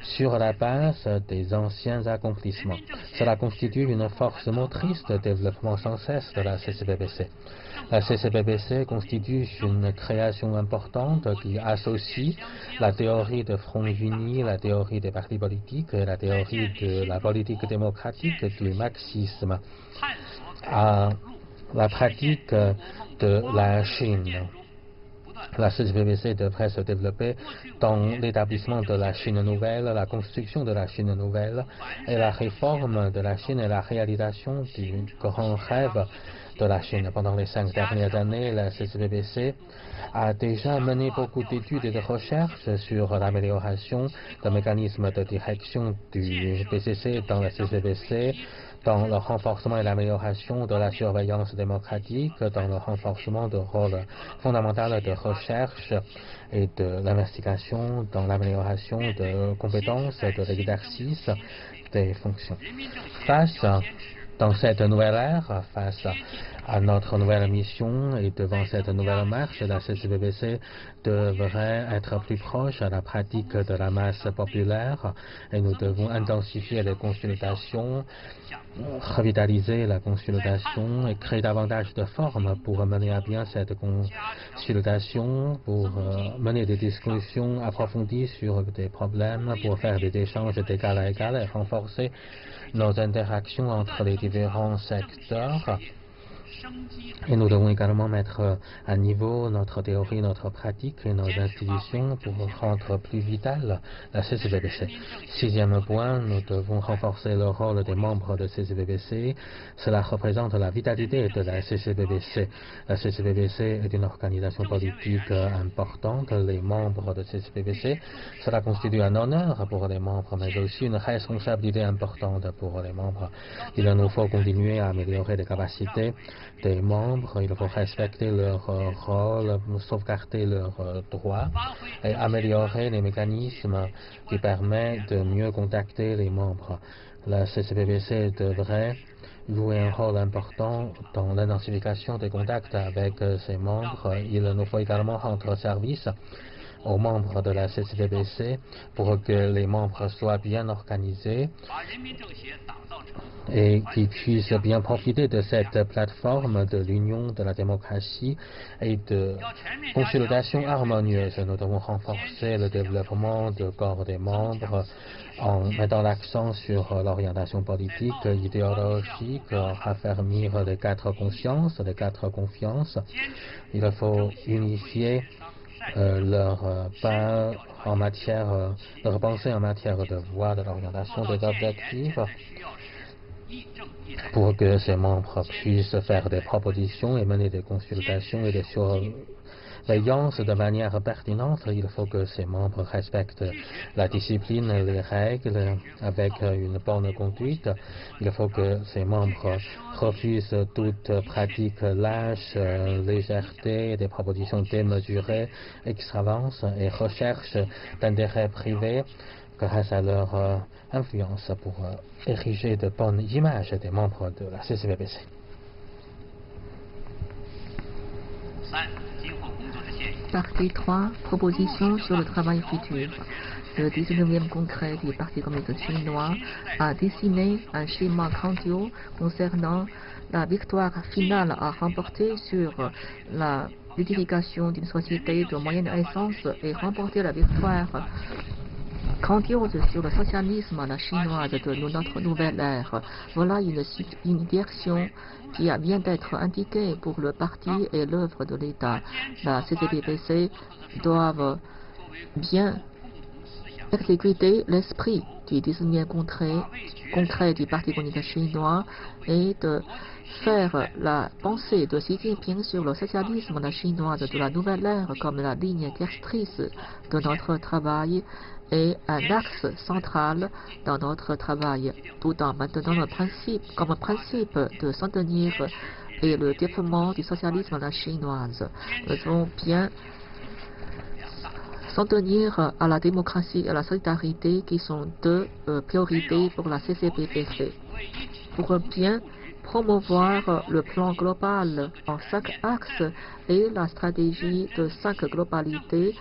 sur la base des anciens accomplissements. Cela constitue une force motrice de développement sans cesse de la CCBBC. La CCBBC constitue une création importante qui associe la théorie de front uni, la théorie des partis politiques et la théorie de la politique démocratique du marxisme à la pratique de la Chine. La CCPBC devrait se développer dans l'établissement de la Chine nouvelle, la construction de la Chine nouvelle et la réforme de la Chine et la réalisation du grand rêve de la Chine. Pendant les 5 dernières années, la CCPBC a déjà mené beaucoup d'études et de recherches sur l'amélioration des mécanismes de direction du PCC dans la CCPBC, dans le renforcement et l'amélioration de la surveillance démocratique, dans le renforcement du rôle fondamental de recherche et de l'investigation, dans l'amélioration de compétences, de l'exercice des fonctions. Dans cette nouvelle ère, face à notre nouvelle mission et devant cette nouvelle marche, la CCPBC devrait être plus proche à la pratique de la masse populaire et nous devons intensifier les consultations, revitaliser la consultation et créer davantage de formes pour mener à bien cette consultation, pour mener des discussions approfondies sur des problèmes, pour faire des échanges d'égal à égal et renforcer nos interactions entre les différents secteurs. Et nous devons également mettre à niveau notre théorie, notre pratique et nos institutions pour rendre plus vitale la CCPBC. 6e point, nous devons renforcer le rôle des membres de CCPBC. Cela représente la vitalité de la CCPBC. La CCPBC est une organisation politique importante. Les membres de CCPBC, cela constitue un honneur pour les membres, mais aussi une responsabilité importante pour les membres. Il nous faut continuer à améliorer les capacités des membres, il faut respecter leur rôle, sauvegarder leurs droits et améliorer les mécanismes qui permettent de mieux contacter les membres. La CCPBC devrait jouer un rôle important dans l'intensification des contacts avec ses membres. Il nous faut également rendre service aux membres de la CCPBC pour que les membres soient bien organisés et qui puissent bien profiter de cette plateforme de l'union de la démocratie et de consolidation harmonieuse. Nous devons renforcer le développement du corps des membres en mettant l'accent sur l'orientation politique, idéologique, raffermir les 4 consciences, les 4 confiances. Il faut unifier leur pensée en matière de voie, de l'orientation des objectifs, pour que ces membres puissent faire des propositions et mener des consultations et des surveillances de manière pertinente. Il faut que ces membres respectent la discipline et les règles avec une bonne conduite. Il faut que ces membres refusent toute pratique lâche, légèreté, des propositions démesurées, extravances et recherche d'intérêts privés grâce à leur influence pour ériger de bonnes images des membres de la CCPBC. Partie 3, propositions sur le travail futur. Le 19e congrès du Parti communiste chinois a dessiné un schéma grandiose concernant la victoire finale à remporter sur la l'édification d'une société de moyenne essence et remporter la victoire grandiose sur le socialisme à la chinoise de notre nouvelle ère. Voilà une direction qui a bien d'être indiquée pour le parti et l'œuvre de l'État. La CCPBC doivent bien exécuter l'esprit du 19e congrès du Parti communiste chinois et de faire la pensée de Xi Jinping sur le socialisme à la chinoise de la nouvelle ère comme la ligne directrice de notre travail et un axe central dans notre travail, tout en maintenant le principe de s'en tenir et le développement du socialisme à la chinoise. Nous devons bien s'en tenir à la démocratie et à la solidarité qui sont 2 priorités pour la CCPBC. Pour bien promouvoir le plan global en 5 axes et la stratégie de 5 globalités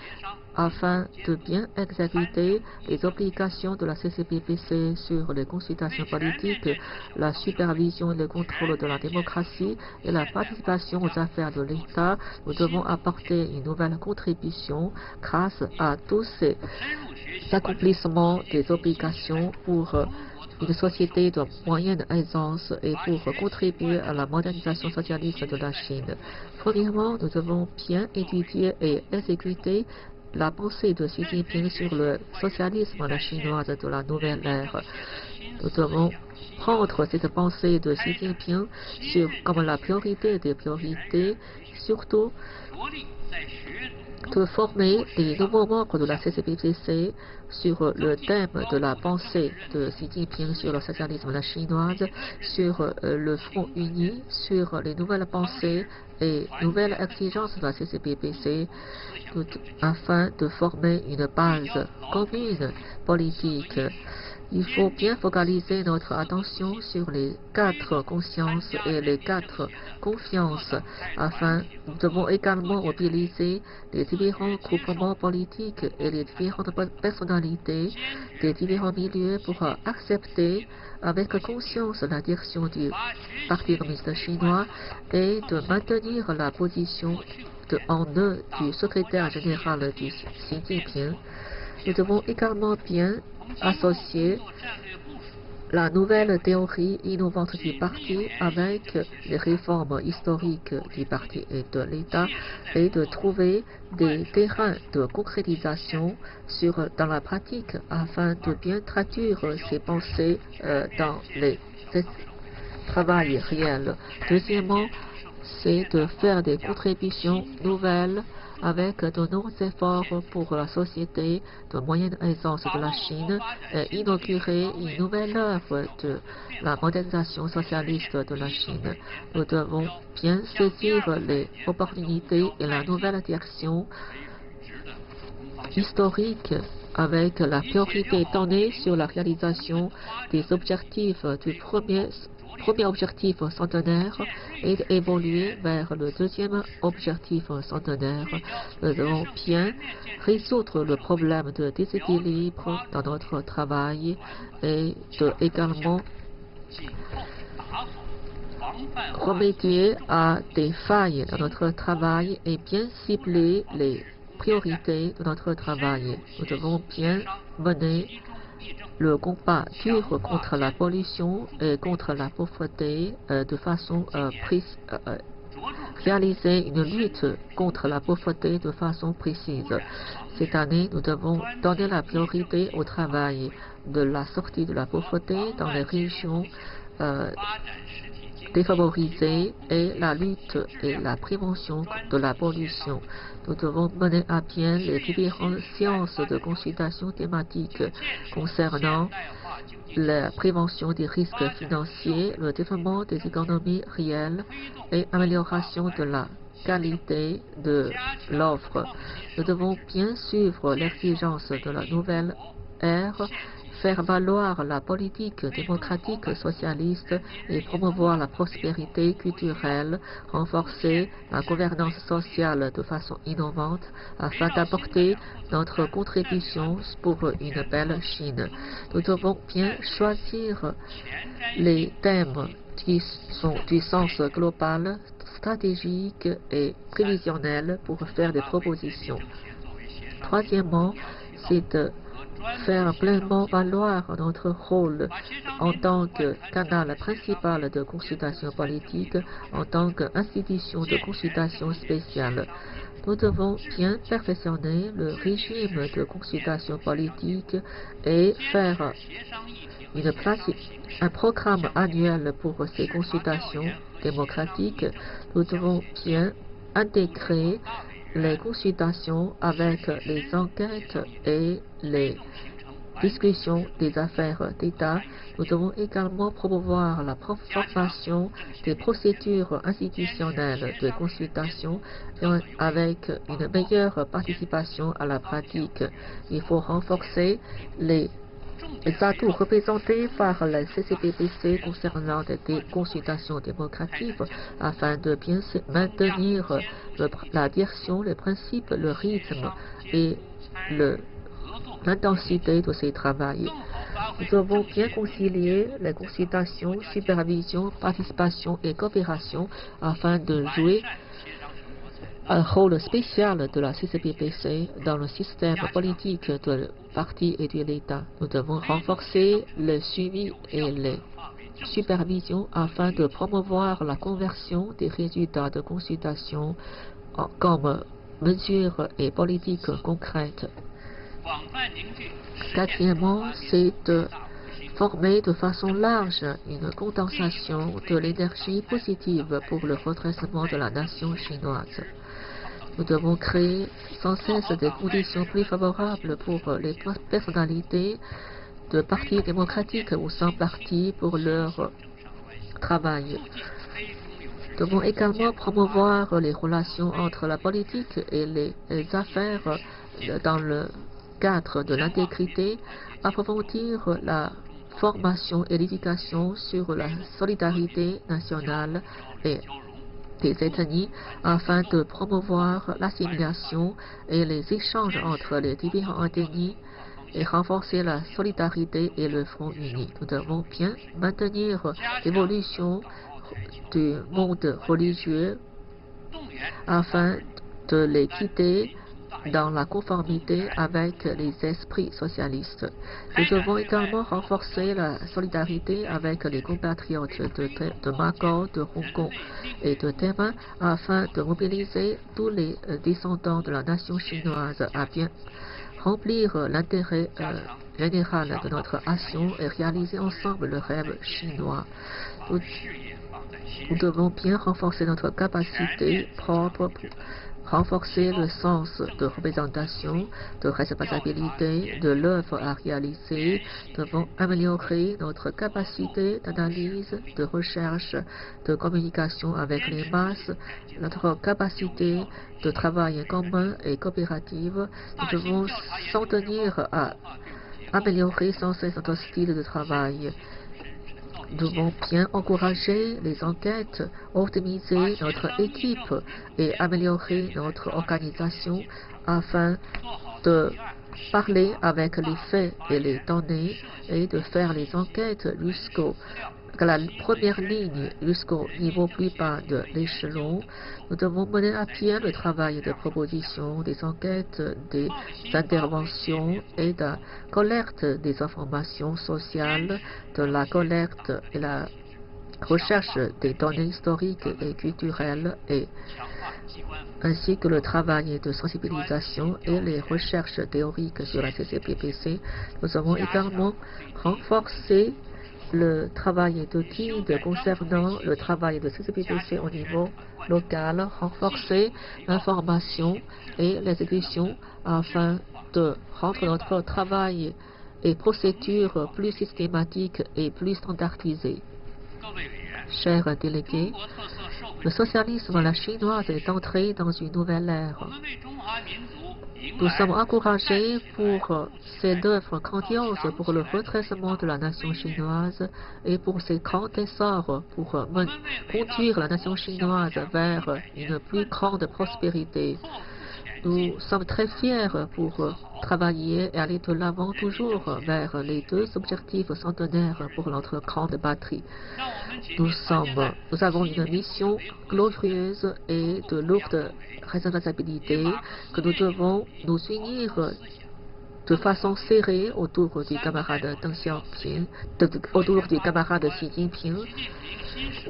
afin de bien exécuter les obligations de la CCPBC sur les consultations politiques, la supervision et le contrôle de la démocratie et la participation aux affaires de l'État. Nous devons apporter une nouvelle contribution grâce à tous ces accomplissements des obligations pour une société de moyenne aisance et pour contribuer à la modernisation socialiste de la Chine. Premièrement, nous devons bien étudier et exécuter la pensée de Xi Jinping sur le socialisme à la chinoise de la nouvelle ère. Nous devons prendre cette pensée de Xi Jinping comme la priorité des priorités, surtout de former les nouveaux membres de la CCPPC sur le thème de la pensée de Xi Jinping sur le socialisme à la chinoise, sur le Front uni, sur les nouvelles pensées et nouvelles exigences de la CCPPC, afin de former une base commune politique. Il faut bien focaliser notre attention sur les 4 consciences et les 4 confiances. Nous devons également mobiliser les différents groupements politiques et les différentes personnalités des différents milieux pour accepter avec conscience la direction du Parti communiste chinois et de maintenir la position en eux du secrétaire général du Xi Jinping. Nous devons également bien associer la nouvelle théorie innovante du parti avec les réformes historiques du parti et de l'État et de trouver des terrains de concrétisation dans la pratique afin de bien traduire ces pensées dans les travail réel. Deuxièmement, c'est de faire des contributions nouvelles avec de nouveaux efforts pour la société de moyenne aisance de la Chine et inaugurer une nouvelle œuvre de la modernisation socialiste de la Chine. Nous devons bien saisir les opportunités et la nouvelle direction historique avec la priorité donnée sur la réalisation des objectifs du premier objectif centenaire et d'évoluer vers le deuxième objectif centenaire. Nous devons bien résoudre le problème de déséquilibre dans notre travail et également remédier à des failles dans notre travail et bien cibler les priorités de notre travail. Nous devons bien mener le combat dur contre la pollution et contre la pauvreté de façon réaliser une lutte contre la pauvreté de façon précise. Cette année, nous devons donner la priorité au travail de la sortie de la pauvreté dans les régions défavorisées et la lutte et la prévention de la pollution. Nous devons mener à bien les différentes séances de consultation thématiques concernant la prévention des risques financiers, le développement des économies réelles et amélioration de la qualité de l'offre. Nous devons bien suivre l'exigence de la nouvelle ère, faire valoir la politique démocratique socialiste et promouvoir la prospérité culturelle, renforcer la gouvernance sociale de façon innovante afin d'apporter notre contribution pour une belle Chine. Nous devons bien choisir les thèmes qui sont du sens global, stratégique et prévisionnel pour faire des propositions. Troisièmement, c'est de faire pleinement valoir notre rôle en tant que canal principal de consultation politique, en tant qu'institution de consultation spéciale. Nous devons bien perfectionner le régime de consultation politique et faire un programme annuel pour ces consultations démocratiques. Nous devons bien intégrer les consultations avec les enquêtes et les discussions des affaires d'État. Nous devons également promouvoir la formation des procédures institutionnelles de consultation avec une meilleure participation à la pratique. Il faut renforcer les atouts représentés par la CCPPC concernant des consultations démocratiques afin de bien maintenir la direction, les principes, le rythme et l'intensité de ces travaux. Nous devons bien concilier les consultations, supervision, participation et coopération afin de jouer un rôle spécial de la CCPPC dans le système politique du parti et de l'État. Nous devons renforcer le suivi et la supervision afin de promouvoir la conversion des résultats de consultation comme mesures et politiques concrètes. Quatrièmement, c'est de former de façon large une condensation de l'énergie positive pour le redressement de la nation chinoise. Nous devons créer sans cesse des conditions plus favorables pour les personnalités de partis démocratiques ou sans parti pour leur travail. Nous devons également promouvoir les relations entre la politique et les affaires dans le cadre de l'intégrité, approfondir la formation et l'éducation sur la solidarité nationale et des ethnies afin de promouvoir l'assimilation et les échanges entre les différentes ethnies et renforcer la solidarité et le front uni. Nous devons bien maintenir l'évolution du monde religieux afin de les guider dans la conformité avec les esprits socialistes. Nous devons également renforcer la solidarité avec les compatriotes de Macao, de Hong Kong et de Taïwan afin de mobiliser tous les descendants de la nation chinoise à bien remplir l'intérêt général de notre action et réaliser ensemble le rêve chinois. Nous devons bien renforcer notre capacité propre pour renforcer le sens de représentation, de responsabilité de l'œuvre à réaliser. Nous devons améliorer notre capacité d'analyse, de recherche, de communication avec les masses, notre capacité de travail commun et coopérative. Nous devons s'en tenir à améliorer sans cesse notre style de travail. Nous devons bien encourager les enquêtes, optimiser notre équipe et améliorer notre organisation afin de parler avec les faits et les données et de faire les enquêtes jusqu'à la première ligne, jusqu'au niveau plus bas de l'échelon. Nous devons mener à bien le travail de proposition, des enquêtes, des interventions et de la collecte des informations sociales, de la collecte et la recherche des données historiques et culturelles ainsi que le travail de sensibilisation et les recherches théoriques sur la CCPPC. Nous avons également renforcé le travail de guide concernant le travail de CCPPC au niveau local, renforcer l'information et l'exécution afin de rendre notre travail et procédures plus systématiques et plus standardisées. Chers délégués, le socialisme à la chinoise est entré dans une nouvelle ère. Nous sommes encouragés pour cette œuvre grandiose pour le redressement de la nation chinoise et pour ses grands essors pour conduire la nation chinoise vers une plus grande prospérité. Nous sommes très fiers pour travailler et aller de l'avant toujours vers les deux objectifs centenaires pour notre grande patrie. Nous avons une mission glorieuse et de lourde responsabilité que nous devons nous unir de façon serrée autour du camarade Deng Xiaoping, autour du camarade Xi Jinping,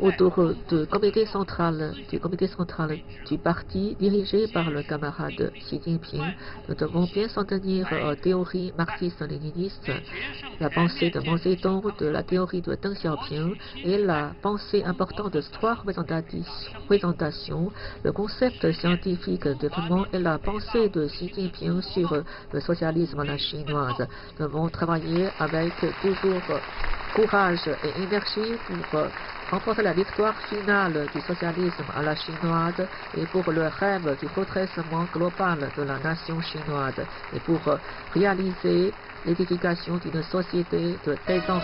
autour du comité central du parti dirigé par le camarade Xi Jinping. Nous devons bien s'en tenir aux théories marxistes-léninistes, la pensée de Mao Zedong, de la théorie de Deng Xiaoping et la pensée importante de trois représentations, le concept scientifique de développement et la pensée de Xi Jinping sur le socialisme à la chinoise. Nous devons travailler avec toujours courage et énergie pour remporter la victoire finale du socialisme à la chinoise et pour le rêve du redressement global de la nation chinoise et pour réaliser l'édification d'une société de aisance